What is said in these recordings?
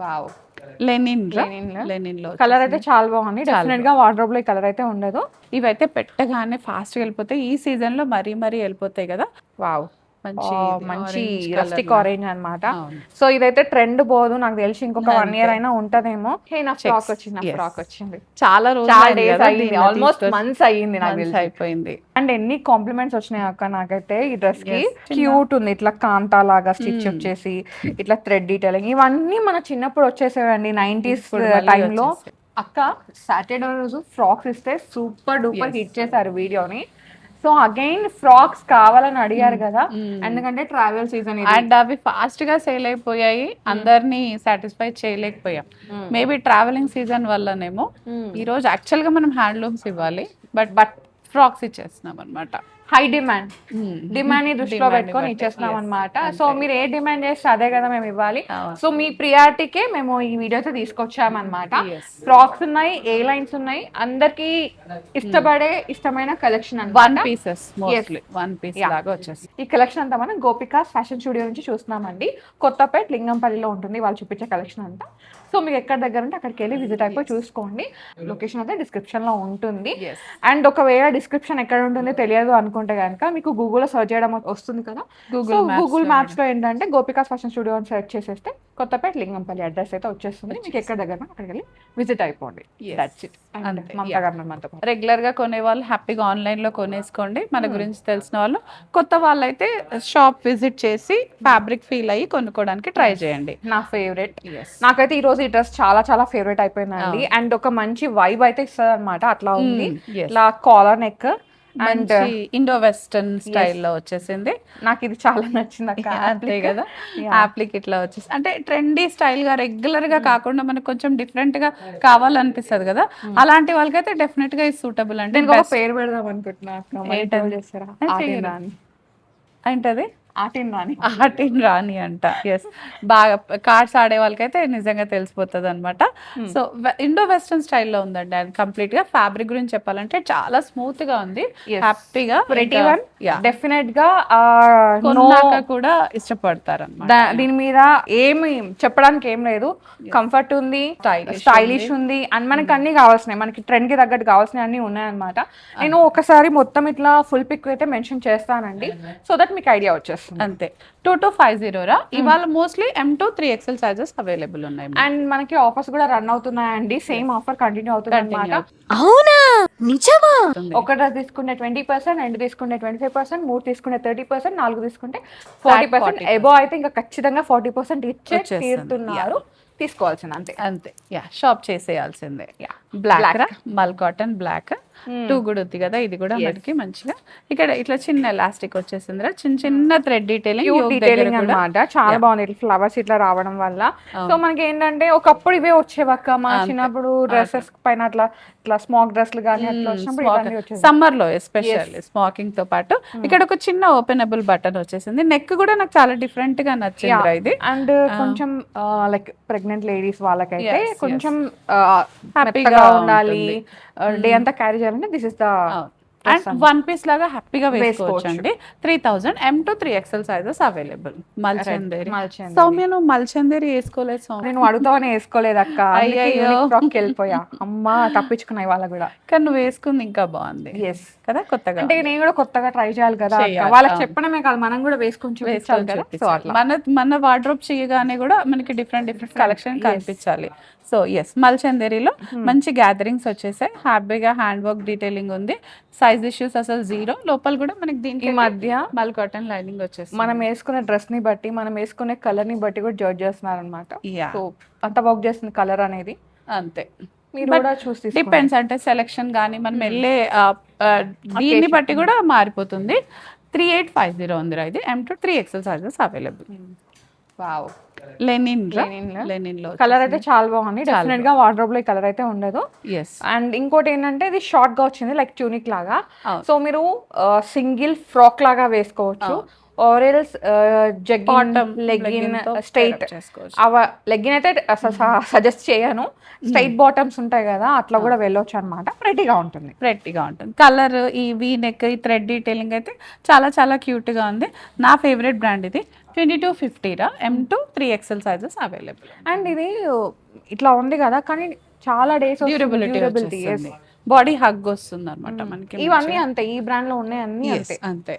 Wow. Lenin Linen లో. Lenin లో colour అయితే చాలా బాగుంది. డెఫినెట్ గా వార్డ్రోబ్ లో ఈ కలర్ అయితే ఉండదు. ఇవైతే పెట్టగానే ఫాస్ట్ గా వెళ్ళిపోతాయి. ఈ సీజన్ లో మరీ వెళ్ళిపోతాయి కదా. వావ్, మంచి మంచి orange రస్టిక్ colour ఆరెంజ్ అన్నమాట. అవును. సో ఇదైతే ట్రెండ్ పోదు నాకు తెలిసి, ఇంకొక 1 అంతే. ఇయర్ అయినా ఉంటదేమో. హే, నా ఫ్రాక్ Checks. వచ్చింది, నా Yes. ఫ్రాక్ వచ్చింది. చాలా చాలా రోజులు డేస్ అయ్యింది, ఆల్మోస్ట్ మంత్స్ అయ్యింది నాకు తెలిసి. అయిపోయింది. అండ్ ఎన్ని కాంప్లిమెంట్స్ వచ్చినాయి అక్క నాకైతే ఈ డ్రెస్ కి. Yes. క్యూట్ ఉంది, ఇట్లా కాంతా లాగా స్టిచ్ వచ్చేసి ఇట్లా థ్రెడ్ డీటెయిలింగ్, ఇవన్నీ మన చిన్నప్పుడు వచ్చేసేవండి 90s ఇప్పుడు మళ్ళీ టైంలో. వచ్చేసాయి. అక్క సాటర్డే రోజు ఫ్రాక్స్ ఇస్తే సూపర్ డూపర్ Yes. హిట్ చేశారు వీడియోని. సో అగైన్ ఫ్రాక్స్ కావాలని అడిగారు కదా, ఎందుకంటే ట్రావెల్ సీజన్ అండ్ అవి ఫాస్ట్ గా సేల్ అయిపోయాయి, అందరినీ సాటిస్ఫై చేయలేకపోయాం. మేబీ ట్రావెలింగ్ సీజన్ వల్లనేమో. ఈ రోజు యాక్చువల్ గా మనం హ్యాండ్లూమ్స్ ఇవ్వాలి, బట్ ఫ్రాక్స్ ఇచ్చేస్తున్నాం అనమాట. హై డిమాండ్, డిమాండ్ ని దృష్టిలో పెట్టుకొని ఇచ్చేస్తున్నాం అనమాట. సో మీరు ఏ డిమాండ్ చేస్తే అదే కదా మేము ఇవ్వాలి. సో మీ ప్రియారిటీకే మేము ఈ వీడియోతో తీసుకొచ్చామన్నమాట. ఫ్రాక్స్ ఉన్నాయి, ఏ లైన్స్ ఉన్నాయి, అందరికి ఇష్టమైన collection one pieces mostly one piece లాగా వచ్చేసి. ఈ కలెక్షన్ అంతా మనం గోపికాస్ ఫ్యాషన్ స్టూడియో నుంచి చూస్తున్నామండి. కొత్తపేట లింగంపల్లిలో ఉంటుంది వాళ్ళు చూపించే కలెక్షన్ అంతా. సో మీకు ఎక్కడ దగ్గర ఉంటే అక్కడికి వెళ్ళి విజిట్ అయిపోయి చూసుకోండి. లొకేషన్ అయితే డిస్క్రిప్షన్ లో ఉంటుంది. అండ్ ఒకవేళ డిస్క్రిప్షన్ ఎక్కడ ఉంటుంది తెలియదు అనుకుంటే కనుక మీకు గూగుల్లో సర్చ్ చేయడం వస్తుంది కదా. గూగుల్ మ్యాప్స్ లో ఏంటంటే గోపికాస్ ఫ్యాషన్ స్టూడియో అని సెర్చ్ చేసేస్తే కొత్తపేట లింగంపల్లి అడ్రస్ అయితే వచ్చేస్తుంది. మీకు ఎక్కడ దగ్గర అక్కడికి వెళ్ళి విజిట్ అయిపోండి. రెగ్యులర్ గా కొనే వాళ్ళు హ్యాపీగా ఆన్లైన్ లో కొనేసుకోండి. మన గురించి తెలిసిన వాళ్ళు, కొత్త వాళ్ళు అయితే షాప్ విజిట్ చేసి ఫ్యాబ్రిక్ ఫీల్ అయ్యి కొనుక్కోవడానికి ట్రై చేయండి. నా ఫేవరెట్, నాకైతే ఈ రోజు ఈ డ్రెస్ చాలా చాలా ఫేవరెట్ అయిపోయిందండి. అండ్ ఒక మంచి వైబ్ అయితే ఇస్తుంది అనమాట. అట్లా ఉంది, ఇట్లా collar neck and Indo western స్టైల్లో వచ్చేసింది. నాకు ఇది చాలా నచ్చింది అక్క. అంతే కదా, యాప్లిక్ ఇట్లా వచ్చేసి అంటే ట్రెండీ స్టైల్ గా రెగ్యులర్ గా కాకుండా మనకు కొంచెం డిఫరెంట్ గా కావాలనిపిస్తుంది కదా, అలాంటి వాళ్ళకైతే డెఫినెట్ గా ఇది సూటబుల్. అంటే నేను పేరు పెడదాం అనుకుంటున్నా, ఏంటది ఆటిన్ రాణి అంట. ఎస్, బాగా కార్డ్స్ ఆడే వాళ్ళకైతే నిజంగా తెలిసిపోతుంది అనమాట. సో ఇండో వెస్టర్న్ స్టైల్లో ఉందండి. అండ్ కంప్లీట్ గా ఫ్యాబ్రిక్ గురించి చెప్పాలంటే చాలా స్మూత్ గా ఉంది, హ్యాపీగా డెఫినెట్ గా కొన్నాక కూడా ఇష్టపడతారు అనమాట. దీని మీద ఏమి చెప్పడానికి ఏం లేదు, కంఫర్ట్ ఉంది, స్టైలిష్ ఉంది, అండ్ మనకి అన్ని కావాల్సినాయి, మనకి ట్రెండ్ కి తగ్గట్టు కావాల్సినవి అన్ని ఉన్నాయన్నమాట. నేను ఒకసారి మొత్తం ఇట్లా ఫుల్ పిక్ అయితే మెన్షన్ చేస్తానండి, సో దట్ మీకు ఐడియా వచ్చేస్తుంది. అంతే. 2250 రా. ఇవాళ mostly M2 3XL sizes available ఉన్నాయి. అండ్ మనకి ఆఫర్స్ కూడా రన్ అవుతున్నాయండి. సేమ్ ఆఫర్ కంటిన్యూ అవుతుంది అన్నమాట. అవునా, నిజమా? ఒక డ్రెస్ తీసుకుంటే 20%, 2 తీసుకుంటే 25%, 3 తీసుకుంటే 30%, 4 తీసుకుంటే 40%, ఎబో అయితే ఇంకా ఖచ్చితంగా 40% ఇచ్చే తీరుతున్నారు. తీసుకోవాల్సింది అంతే అంతే. షాప్ చేసేయాల్సిందే. బ్లాక్ రా, మల్ కాటన్ బ్లాక్ 2 కూడా ఉంది కదా. ఇది కూడా మనకి మంచిగా ఇక్కడ ఇట్లా చిన్న ఎలాస్టిక్ వచ్చేసింది, చిన్న చిన్న థ్రెడ్ డీటెయిలింగ్ అన్నమాట. చాలా బాగుంది ఫ్లవర్స్ ఇట్లా రావడం వల్ల. సో మనకి ఏంటంటే ఒకప్పుడు ఇవే వచ్చేవక్క మా చిన్నప్పుడు, డ్రెస్సెస్ పైన అట్లా ఇట్లా స్మాక్ డ్రెస్లు కానీ అట్లా వచ్చినప్పుడు సమ్మర్ లో ఎస్పెషల్లీ స్మాకింగ్ తో పాటు ఇక్కడ ఒక చిన్న ఓపెనబుల్ బటన్ వచ్చేసింది. నెక్ కూడా నాకు చాలా డిఫరెంట్ గా నచ్చింది ఇది. అండ్ కొంచెం లైక్ ప్రెగ్నెంట్ లేడీస్ వాళ్ళకైతే కొంచెం హ్యాపీగా ఉండాలి, డే అంతా క్యారీ చేయాలంటే this is the and one piece లాగా హ్యాపీగా వేసుకోవచ్చు అండి. 3000 M2 3XL sizes available. మల్చందేరి Soumya, నువ్వు మల్చందేరి వేసుకోలేదు సౌమ్య? నేను అడుగుతావని వేసుకోలేదు అక్క, ఫ్రాక్ వెళ్ళిపోయా. అమ్మ తప్పించుకున్నాయి వాళ్ళ కూడా, కానీ నువ్వు వేసుకుంది ఇంకా బాగుంది. ఎస్ కదా, కొత్తగా. అంటే నేను కూడా కొత్తగా ట్రై చేయాలి కదా, వాళ్ళకి చెప్పడమే కాదు మనం కూడా వేసుకొని మన వార్డ్రోబ్ చేయగానే కూడా మనకి డిఫరెంట్ కలెక్షన్ కనిపించాలి. సో ఎస్, మల్చందేరిలో మంచి గ్యాదరింగ్స్ వచ్చేసాయి, హ్యాపీగా హ్యాండ్ వర్క్ డీటెయిలింగ్ ఉంది, సైజ్ ఇష్యూస్ అసలు 0. లోపల కూడా మనకి దీనికి మధ్య మల్ కాటన్ లైనింగ్ వచ్చేసి మనం వేసుకునే డ్రెస్ ని బట్టి, మనం వేసుకునే కలర్ ని బట్టి కూడా జడ్జ్ చేస్తున్నారు అనమాట. సో అంత వర్క్ చేస్తుంది కలర్ అనేది. అంతే, మీరు కూడా చూసి డిపెండ్స్. అంటే సెలెక్షన్ కానీ మనం వెళ్ళే దీన్ని బట్టి కూడా మారిపోతుంది. 3850 ఉంది రా. ఇది M2 3XL sizes available. Wow, linen లో కలర్ అయితే చాలా బాగుంది. డెఫినెట్ గా వార్డ్రోబ్ లో ఈ కలర్ అయితే ఉండదు. అండ్ ఇంకోటి ఏంటంటే ఇది షార్ట్ గా వచ్చింది, లైక్ ట్యూనిక్ లాగా. సో మీరు సింగిల్ ఫ్రాక్ లాగా వేసుకోవచ్చు, ఆరెల్స్ జగ్గిన్ లెగ్గిన్ స్ట్రైట్. లెగ్గిన్ అయితే సజెస్ట్ చేయను, స్ట్రైట్ బాటమ్స్ ఉంటాయి కదా అట్లా కూడా వెళ్ళొచ్చు అనమాట. ప్రెట్టీగా ఉంటుంది. కలర్, ఈ వీ నెక్, ఈ థ్రెడ్ డీటెయిలింగ్ అయితే చాలా చాలా క్యూట్ గా ఉంది. నా ఫేవరెట్ బ్రాండ్ ఇది. 2250 రా M2 3XL sizes available. And ఇది ఇట్లా ఉంది కదా, కానీ చాలా డేస్ డ్యూరబిలిటీ వచ్చేస్తుంది, బాడీ హగ్ వస్తుంది అనమాట మనకి. ఇవన్నీ అంతే, ఈ బ్రాండ్ లో ఉన్నాయి అన్ని Yes, అంతే. అంతే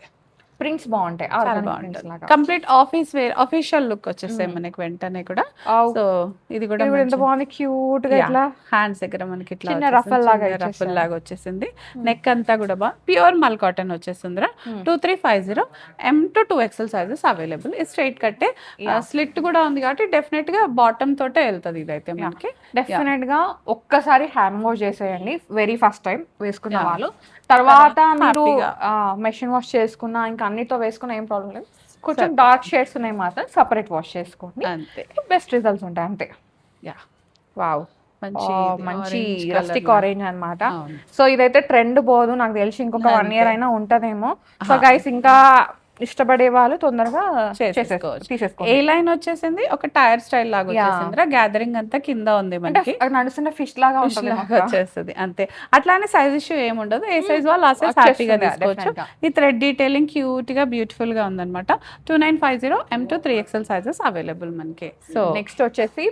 ప్రింట్స్ బాగుంటాయి, చాలా organic prints బాగుంటుంది. లాగా. Complete office wear official look వచ్చేస్తాయి మనకి వెంటనే కూడా. Wow. సో ఇది కూడా ఇది కూడా ఎంత బాగుంది, క్యూట్ గా ఇట్లా హ్యాండ్స్ దగ్గర మనకి ఇట్లా చిన్న ruffle లాగా రఫల్ లాగా వచ్చేసింది. నెక్ అంతా కూడా బాగా ప్యూర్ మల్ కాటన్ వచ్చేసిందిరా. 2350 M2 2XL సైజెస్ అవైలబుల్. ఇది స్ట్రైట్ కట్టే, స్లిట్ కూడా ఉంది కాబట్టి డెఫినెట్ గా బాటమ్ తోటే వెళ్తుంది ఇదైతే మనకి. డెఫినెట్ గా ఒక్కసారి హ్యాండ్ వాష్ చేసేయండి, వెరీ ఫస్ట్ టైం వేసుకున్న వాళ్ళు. తర్వాత మీరు మెషిన్ వాష్ చేసుకున్నా ఇంకా అన్నితో వేసుకున్నా ఏం ప్రాబ్లం లేదు. కొంచెం డార్క్ షేడ్స్ ఉన్నాయి మాత్రం సపరేట్ వాష్ చేసుకోండి, అంతే. బెస్ట్ రిజల్ట్స్ ఉంటాయి అంతే. యా, వావ్, మంచి మంచి orange రస్టిక్ colour ఆరెంజ్ అన్నమాట. అవును. సో ఇదైతే ట్రెండ్ పోదు నాకు తెలిసి, ఇంకొక 1 year అయినా ఉంటదేమో. సో గైస్, ఇంకా ఇష్టపడే వాళ్ళు తొందరగా తీసేసుకోవచ్చు. ఏ లైన్ వచ్చేసింది, ఒక టైర్ స్టైల్ లాగా వచ్చేసింది. గ్యాదరింగ్ అంతా కింద ఉంది మనకి, నడుస్తున్న ఫిష్ లాగా Fish ఉంటుంది లాగా వచ్చేస్తుంది అంతే. అట్లానే సైజ్ ఇష్యూ ఏముండదు, ఏ సైజ్ వాళ్ళు ఆ సైజ్ హ్యాపీగా తీసుకోవచ్చు. ఈ థ్రెడ్ డీటెయిలింగ్ క్యూట్ గా బ్యూటిఫుల్ గా ఉందన్నమాట. 2950 M2 3XL సైజెస్ అవైలబుల్ మనకి. సో నెక్స్ట్ వచ్చేసి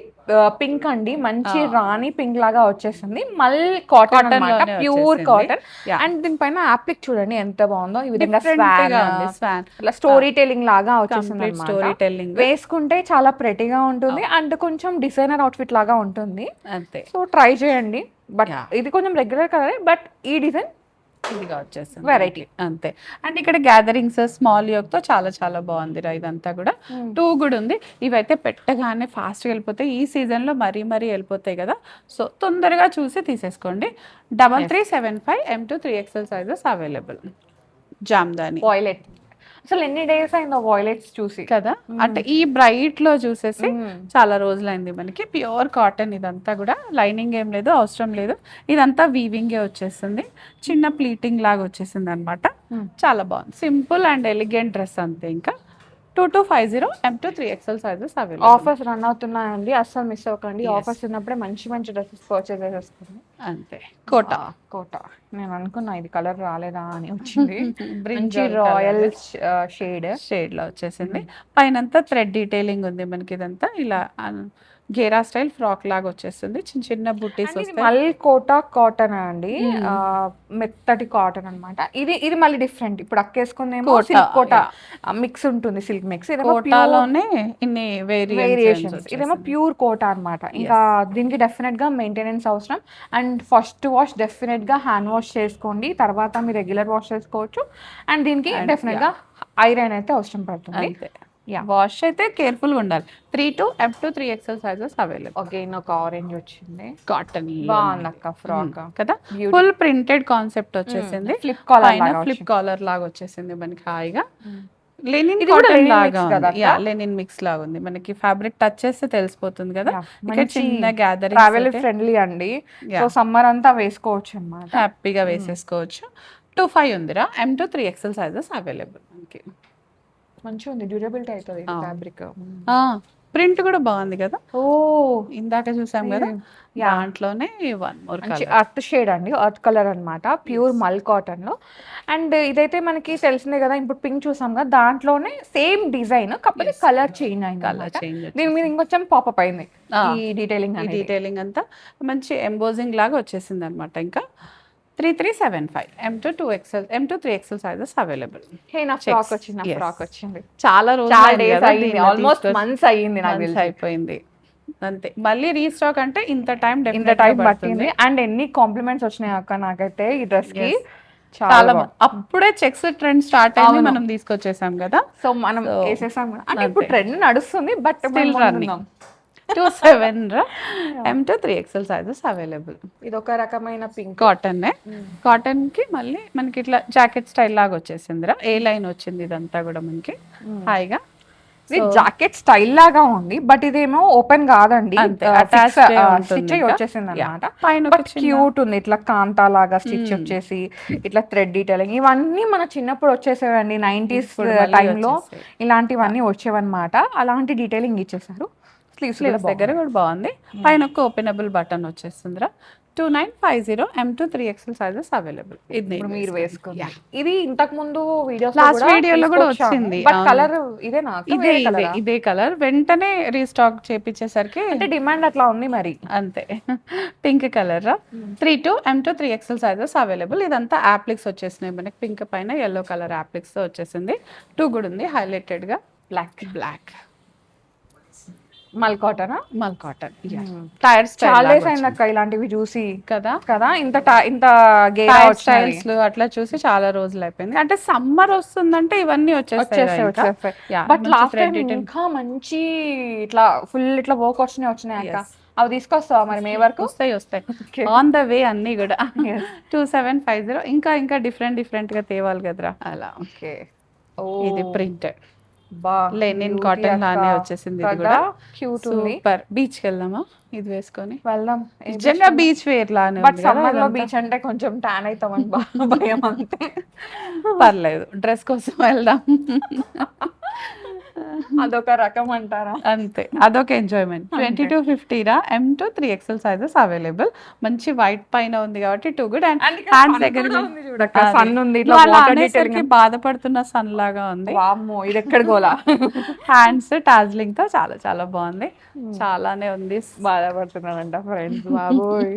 పింక్ అండి, మంచి రాణి పింక్ లాగా వచ్చేసింది. మళ్ళీ కాటన్ అన్నమాట, లోనే ప్యూర్ వచ్చేసింది. కాటన్. Yeah. అండ్ దీనిపైన యాప్లిక్ చూడండి ఎంత బాగుందో, ఈ విధంగా Different గా ఉంది, swan. స్టోరీ టెలింగ్ లాగా వచ్చేసింది కంప్లీట్ అన్నమాట. స్టోరీ టెల్లింగ్ వేసుకుంటే చాలా ప్రెటీగా ఉంటుంది అండ్ కొంచెం డిజైనర్ అవుట్ఫిట్ లాగా ఉంటుంది. అంతే. సో ట్రై చేయండి. But Yeah. ఇది కొంచెం రెగ్యులర్ కలర్, బట్ ఈ డిజైన్ ఇదిగా వచ్చేసింది Variety. అంతే. అండ్ ఇక్కడ గ్యాదరింగ్స్ స్మాల్ యోక్ తో చాలా చాలా బాగుంది రా ఇదంతా కూడా. 2 కూడా ఉంది. ఇవైతే పెట్టగానే ఫాస్ట్గా వెళ్ళిపోతాయి, ఈ సీజన్ లో మరీ వెళ్ళిపోతాయి కదా. సో తొందరగా చూసి తీసేసుకోండి. 3375 M2 3XL sizes available. Jamdani violet, అసలు ఎన్ని డేస్ అయిందో వాయిలెట్స్ చూసి కదా, అంటే ఈ బ్రైట్ లో చూసేసి చాలా రోజులైంది మనకి. ప్యూర్ కాటన్ ఇదంతా కూడా, లైనింగ్ ఏం లేదు, అవసరం లేదు. ఇదంతా వీవింగే వచ్చేస్తుంది, చిన్న ప్లీటింగ్ లాగా వచ్చేసింది అనమాట. చాలా బాగుంది, సింపుల్ అండ్ ఎలిగెంట్ డ్రెస్ అంతే. ఇంకా 2250 M2 3XL sizes available. Offers run అవుతున్నాయండి, అస్సలు మిస్ అవ్వకండి. ఆఫర్స్ ఉన్నప్పుడే మంచి డ్రెస్సెస్ పర్చేస్ చేసేసుకోండి. అంతే. కోట కోట, నేను అనుకున్నా ఇది కలర్ రాలేదా అని వచ్చింది. మంచి బ్రింజాల్ రాయల్ షేడ్ షేడ్ లో వచ్చేసింది. పైనంతా థ్రెడ్ డీటెయిలింగ్ ఉంది మనకి. ఇదంతా ఇలా గేరా స్టైల్ ఫ్రాక్ లాగా వచ్చేస్తుంది, చిన్న బుట్టీస్ వస్తాయి. మళ్ళీ కోటా కాటన్ అండి, మెత్తటి కాటన్ అన్నమాట. ఇది మళ్ళీ డిఫరెంట్. ఇప్పుడు అక్కేసుకుందేమో సిల్క్ కోటా మిక్స్ ఉంటుంది, సిల్క్ మిక్స్. కోటాలోనే ఇన్ని వేరియేషన్స్. ఇదేమో ప్యూర్ కోటా అన్నమాట. ఇంకా దీనికి డెఫినెట్ గా మెయింటెనెన్స్ అవసరం. అండ్ ఫస్ట్ వాష్ డెఫినెట్ గా హ్యాండ్ వాష్ చేసుకోండి, తర్వాత మీరు రెగ్యులర్ వాష్ చేసుకోవచ్చు. అండ్ దీనికి డెఫినెట్ గా ఐరన్ అయితే అవసరం పడుతుంది. వాష్ అయితే కేర్ఫుల్ గా ఉండాలి. 32 M2 3XL sizes available. Okay, ఒక ఆరెంజ్ వచ్చింది, కాటన్ బాగుంది అక్క ఫ్రాక్ కదా. ఫుల్ ప్రింటెడ్ కాన్సెప్ట్ వచ్చేసింది, ఫ్లిప్ కాలర్ ఫ్లిప్ కాలర్ లాగా వచ్చేసింది మనకి. హాయిగా లెనిన్ ఇది కూడా కాటన్ linen లాగా mix కదా ఉంది. లెనిన్ మిక్స్ లాగా ఉంది మనకి. ఫ్యాబ్రిక్ టచ్ చేస్తే తెలిసిపోతుంది కదా. ఇక్కడ చిన్న ట్రావెల్ గ్యాదరింగ్ ఫ్రెండ్లీ అండి. సో సమ్మర్ అంతా వేసుకోవచ్చు అన్నమాట, హ్యాపీగా వేసేసుకోవచ్చు. 25 ఉందిరా M2 3XL సైజెస్ అవైలబుల్ మనకి. మంచిగా ఉంది, డ్యూరబిలిటీ అవుతుంది ఫ్యాబ్రిక్. ప్రింట్ కూడా బాగుంది కదా. ఓ, ఇందాక చూసాం కదా, దాంట్లోనే వన్ మోర్ మంచి అర్త్ షేడ్ అండి, అర్త్ కలర్ అన్నమాట, ప్యూర్ మల్ కాటన్ లో. అండ్ ఇదైతే మనకి తెలిసిందే కదా, ఇప్పుడు పింక్ చూసాం కదా, దాంట్లోనే సేమ్ డిజైన్, కాకపోతే కలర్ చేంజ్ అయింది. కలర్ చేంజ్, దీని మీద ఇంకొంచెం పాపప్ అయింది ఈ డీటెయిలింగ్. ఈ డీటెయిలింగ్ అంతా మంచి ఎంబోజింగ్ లాగా వచ్చేసింది అనమాట. ఇంకా 3375 M2 3XL sizes available. Frock వచ్చింది, ఫ్రాక్ వచ్చింది, చాలా డేస్ అయ్యింది, ఆల్మోస్ట్ మంత్స్ అయ్యింది నాకు తెలిసి. అయిపోయింది అంతే. మళ్ళీ రీస్టాక్ అంటే ఇంత టైం పట్టింది. అండ్ ఎన్ని కాంప్లిమెంట్స్ వచ్చినాయి అక్క నాకైతే ఈ డ్రెస్ కి. చాలా అప్పుడే చెక్స్ ట్రెండ్ స్టార్ట్ అయింది, మనం తీసుకొచ్చేసాం కదా. సో మనం వేసేసాం కూడా, అంటే ఇప్పుడు ట్రెండ్ నడుస్తుంది, but still running. 27 M2 3XL sizes available. ఇది ఒక రకమైన పింక్ కాటన్. కాటన్ కి మళ్ళీ మనకి ఇట్లా జాకెట్ స్టైల్ లాగా వచ్చేసిందిరా. ఏ లైన్ వచ్చింది ఇదంతా కూడా మనకి హాయిగా. ఇది జాకెట్ స్టైల్ లాగా ఉంది, బట్ ఇదేమో ఓపెన్ కాదండి, స్టిచ్ వచ్చేసింది అనమాట. బట్ క్యూట్ ఉంది, ఇట్లా కాంతా లాగా స్టిచ్ వచ్చేసి ఇట్లా థ్రెడ్ డీటెయిలింగ్. ఇవన్నీ మన చిన్నప్పుడు వచ్చేసేవండి, 90s టైంలో ఇలాంటివన్నీ వచ్చేవన్నమాట. అలాంటి డీటెయిలింగ్ ఇచ్చేసారు. స్లీవ్స్ దగ్గర కూడా బాగుంది. పైన ఒక ఓపెనబుల్ బటన్ వచ్చేస్తుందిరా. 2950 M to 3XL sizes available. ఇది ఇప్పుడు మీరు వేసుకుని ఇది ఇంతకు ముందు వీడియోస్ లాస్ట్ వీడియోలో కూడా వచ్చింది. బట్ కలర్ ఇదేనా ఇదే కలర్ వెంటనే రీస్టాక్ చేపించేసరికి అంటే డిమాండ్ అట్లా ఉంది మరి. అంతే. Pink colour 32 M to 3XL sizes available. ఇదంతా యాప్లిక్స్ వచ్చేసినాయి మనకి, పింక్ పైన yellow కలర్ యాప్లిక్స్ తో వచ్చేసింది. 2 కూడా ఉంది హైలైటెడ్ గా బ్లాక్ మల్ కాటనా మల్ కాటన్ టైర్ చాలా డేస్ అయింది అక్క ఇలాంటివి చూసి కదా కదా ఇంత గేరా స్టైల్స్ అట్లా చూసి చాలా రోజులు అయిపోయింది. అంటే సమ్మర్ వస్తుందంటే ఇవన్నీ వచ్చేస్తాయి. బట్ లాస్ట్ టైం ఇంకా మంచి ఇట్లా ఫుల్ ఇట్లా వర్క్ వచ్చినాయి అక్క. అవి తీసుకొస్తావా మరి మే వరకు? వస్తాయి ఆన్ ద వే అన్ని కూడా. 2750 ఇంకా డిఫరెంట్ గా తేవాలి కదరా అలా. ఓకే ఇది ప్రింటెడ్ లెనిన్ కాటన్ లానే వచ్చేసింది. ఇది కూడా క్యూట్ ఉంది. సూపర్. బీచ్ కి వెళ్దామా ఇది వేసుకొని? వెళ్దాం. నిజంగా బీచ్ వేర్ లానే. బట్ సమ్మర్ లో బీచ్ అంటే కొంచెం ట్యాన్ అవుతామని భయం అంతే. పర్లేదు డ్రెస్ కోసం వెళ్దాం. అదొక రకం అంటారా? అంతే, అదొక ఎంజాయ్మెంట్. 2250 రా M to 3XL sizes available. మంచి వైట్ పైన ఉంది కాబట్టి 2 గుడ్. అండ్ హ్యాండ్స్ దగ్గర సన్ ఉంది, బాధపడుతున్న సన్ లాగా ఉంది. వామ్మో ఇది ఎక్కడ గోలా. హ్యాండ్స్ టాజ్లింగ్ తో చాలా చాలా బాగుంది. చాలానే ఉంది. బాధపడుతున్నానంట ఫ్రెండ్స్. బాబోయ్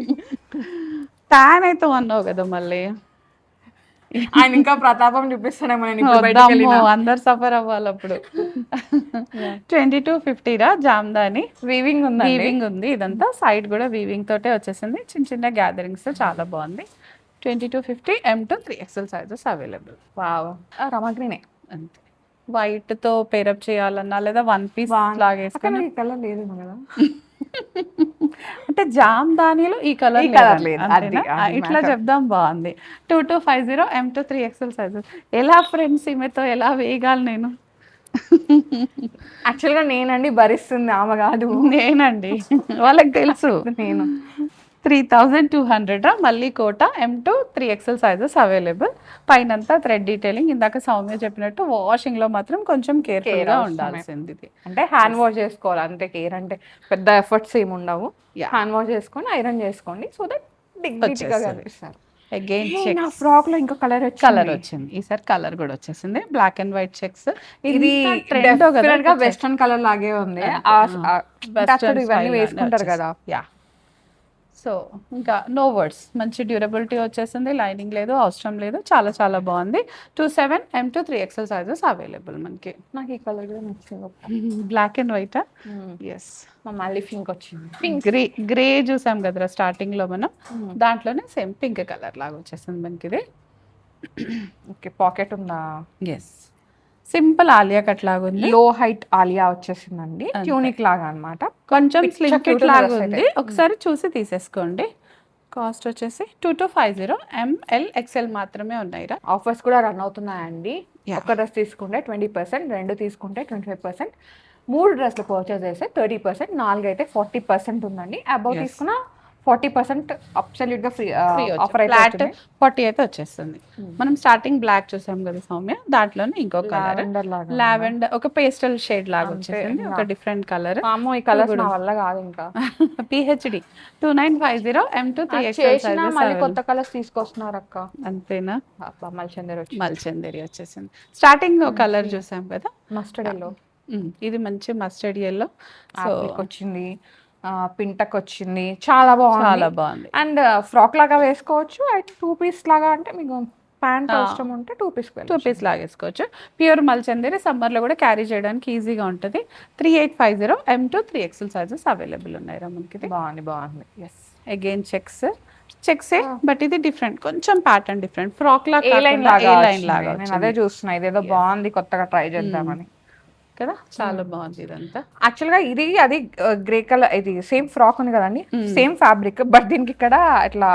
ట్యాన్ అయితే అన్నావు కదా మళ్ళీ. ఆయన ఇంకా ప్రతాపం చూపిస్తాడేమో. అందరు సఫర్ అవ్వాలి అప్పుడు. 2250 రా జామ్దాని వీవింగ్ ఉంది. ఇదంతా సైడ్ కూడా వీవింగ్ తోటే వచ్చేసింది. చిన్న గ్యాదరింగ్స్ తో చాలా బాగుంది. 2250 M to 3XL sizes available. Wow రమగ్రీనే అంతే. వైట్ తో పేరప్ చేయాలన్నా లేదా 1 పీస్ లాగేసుకొని కలర్ లేదు కదా. అంటే జామ్దానిలో ఈ కలర్ ఇట్లా చెప్దాం బాగుంది. 2250 M to 3XL సైజెస్. ఎలా ఫ్రెండ్స్ ఈమెతో ఎలా వేయగాలి నేను? యాక్చువల్ గా నేనండి భరిస్తుంది, ఆమె కాదు. నేనండి వాళ్ళకి తెలుసు. నేను 3200 మళ్ళీ Kota M to 3XL sizes available. పైనంతా థ్రెడ్ డీటెయిలింగ్. ఇందాక సౌమ్య చెప్పినట్టు వాషింగ్ లో మాత్రం కొంచెం కేర్ఫుల్ గా ఉండాల్సింది. అంటే హ్యాండ్ వాష్ చేసుకోవాలి అంతే. కేర్ అంటే పెద్ద ఎఫర్ట్స్ ఏమి ఉండవు. హ్యాండ్ వాష్ చేసుకొని ఐరన్ చేసుకోండి సో దట్ డిగ్నిటీగా కనిపిస్తారు. అగైన్ ఫ్రాక్ లో ఇంకా కలర్ వచ్చింది. ఈసారి కలర్ కూడా వచ్చేసింది. Black and white checks. ఇది వెస్ట్రన్ కలర్ లాగే ఉంది. ఇవన్నీ వేసుకుంటారు కదా. యా సో ఇంకా నో వర్డ్స్. మంచి డ్యూరబిలిటీ వచ్చేసింది. లైనింగ్ లేదు, అవసరం లేదు. చాలా చాలా బాగుంది. 27 M to 3XL sizes available మనకి. నాకు ఈ కలర్ కూడా నచ్చింది. Black and white. ఎస్ మళ్ళీ పింక్ వచ్చింది. పింక్ గ్రే చూసాం కదరా స్టార్టింగ్ లో మనం. దాంట్లోనే సేమ్ పింక్ కలర్ లాగా వచ్చేసింది మనకి ఇది. ఓకే పాకెట్ ఉందా? ఎస్ సింపుల్ ఆలియా కట్ లాగా ఉంది. లో హైట్ ఆలియా వచ్చేసిందండి. ట్యూనిక్ లాగా అన్నమాట. కొంచెం స్లిమ్ కిట్ లాగా ఉంది. ఒకసారి చూసి తీసేసుకోండి. కాస్ట్ వచ్చేసి 2250 ML XL మాత్రమే ఉన్నాయి. ఆఫర్స్ కూడా రన్ అవుతున్నాయండి. ఒక డ్రెస్ తీసుకుంటే 20%, 2 తీసుకుంటే 25%, 3 డ్రెస్లు పర్చేస్ చేస్తే 30%, 4 అయితే 40% ఉందండి. అబౌట్ తీసుకున్న 40% అబ్సల్యూట్ గా ఫ్రీ ఆఫర్. ఫ్లాట్ 40 అయితే వచ్చేస్తుంది. మనం స్టార్టింగ్ బ్లాక్ చూసాం కదా సౌమ్య, దాంట్లోనే ఇంకో కలర్ లావెండర్, ఒక పేస్టల్ షేడ్ లాగా వచ్చేసింది. ఒక డిఫరెంట్ కలర్. ఈ కలర్ నా వల్ల కాదు ఇంకా. PHD 2950 M to 3XL sizes. మళ్ళీ కొత్త కలర్స్ తీసుకొస్తున్నారు అక్క. అంతేనా? మల్చందేరి వచ్చేసింది. స్టార్టింగ్ కలర్ చూసాం కదా మస్టర్డ్ ఎల్లో. ఇది మంచి మస్టర్డ్ ఎల్లో వచ్చింది. పింటక్ వచ్చింది. చాలా బాగుంది. అండ్ ఫ్రాక్ లాగా వేసుకోవచ్చు. 2 పీస్ లాగా అంటే మీకు ప్యాంట్ అవసరం ఉంటే 2 పీస్ లాగా వేసుకోవచ్చు. ప్యూర్ మల్చందేరి. సమ్మర్ లో కూడా క్యారీ చేయడానికి ఈజీగా ఉంటుంది. 3850 M to 3XL sizes available ఉన్నాయి మనకి. బాగుంది. ఎస్ అగైన్ చెక్స్ బట్ ఇది డిఫరెంట్, కొంచెం ప్యాటర్న్ డిఫరెంట్. ఫ్రాక్ లాగా ఏ లైన్ లాగా అదే చూస్తున్నా. ఇదేదో బాగుంది, కొత్తగా ట్రై చేద్దామని కదా. చాలా బాగుంది ఇదంతా. యాక్చువల్ గా అది గ్రే కలర్. ఇది సేమ్ ఫ్రాక్ ఉంది కదండి, సేమ్ ఫ్యాబ్రిక్. బట్ దీనికి ఇక్కడ ఇట్లా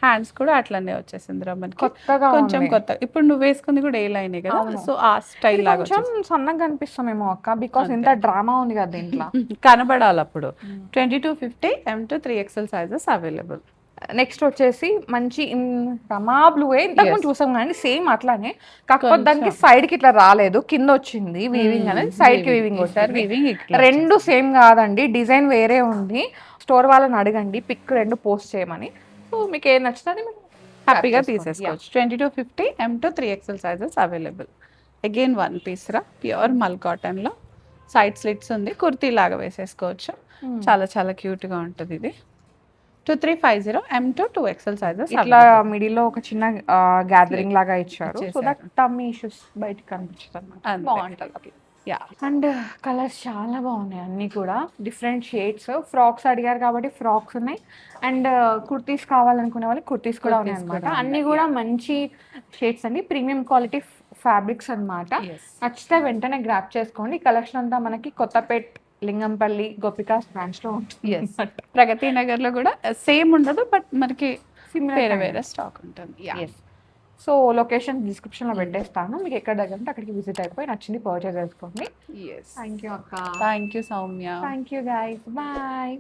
హ్యాండ్స్ కూడా అట్లానే వచ్చేసింది మనకి. కొత్తగా కొంచెం కొత్త. ఇప్పుడు నువ్వు వేసుకుంది కూడా ఏ లైన్ కదా, సో ఆ స్టైల్ లాగా కొంచెం సన్నగా కనిపిస్తామేమో అక్క, బికాస్ ఇంత డ్రామా ఉంది కదా దీంట్లో. కనబడాలి అప్పుడు. 2250 M to 3XL sizes available. Next వచ్చేసి మంచి రమా బ్లూ. ఇంతకుముందు చూసాం కానీ సేమ్ అట్లానే, కాకపోతే దానికి సైడ్ కి ఇట్లా రాలేదు, కింద వచ్చింది వీవింగ్ అనేది. సైడ్ కి వీవింగ్ వచ్చారు. 2 సేమ్ కాదండి, డిజైన్ వేరే ఉంది. స్టోర్ వాళ్ళని అడగండి పిక్ 2 పోస్ట్ చేయమని. సో మీకు ఏం నచ్చుతుంది మీరు హ్యాపీగా చేసుకోండి. తీసేసుకోవచ్చు. 2250 M to 3XL sizes available. Again 1 piece రా, ప్యూర్ మల్ కాటన్లో సైడ్ స్లిట్స్ ఉంది, కుర్తీ లాగా వేసేసుకోవచ్చు. చాలా చాలా క్యూట్గా ఉంటుంది ఇది. 2350 M to 2XL సైజెస్ ఇట్లా మిడిల్ లో ఒక చిన్న గ్యాదరింగ్ లాగా ఇచ్చారు. సో ఇచ్చేసారు. దట్ టమ్మీ ఇష్యూస్ బయటకు కనిపించదు అనమాట. అంతే. బాగుంటుంది. యా. అండ్ కలర్స్ చాలా బాగున్నాయి అన్నీ కూడా డిఫరెంట్ షేడ్స్. ఫ్రాక్స్ అడిగారు కాబట్టి ఫ్రాక్స్ ఉన్నాయి. అండ్ కుర్తీస్ కావాలనుకునే వాళ్ళకి కుర్తీస్ కూడా ఉన్నాయి కుర్తీస్ అనమాట. కూడా అన్నీ కూడా మంచి షేడ్స్ అండి, ప్రీమియం క్వాలిటీ ఫ్యాబ్రిక్స్ అన్నమాట. నచ్చితే వెంటనే గ్రాప్ చేసుకోండి. కలెక్షన్ అంతా మనకి కొత్తపేట్, లింగంపల్లి, గోపికాస్ బ్రాంచ్ లో ఉంటుంది. ప్రగతి నగర్ లో కూడా సేమ్ ఉండదు, బట్ మనకి Similar వేరే kind. వేరే స్టాక్ ఉంటుంది. Yes. సో లొకేషన్ డిస్క్రిప్షన్ లో పెట్టేస్తాను. మీకు ఎక్కడ దగ్గర ఉంటే అక్కడికి విజిట్ అయిపోయి నచ్చింది పర్చేస్ చేసుకోండి. థ్యాంక్ యూ అక్క. Thank you Soumya. Thank you guys. Bye.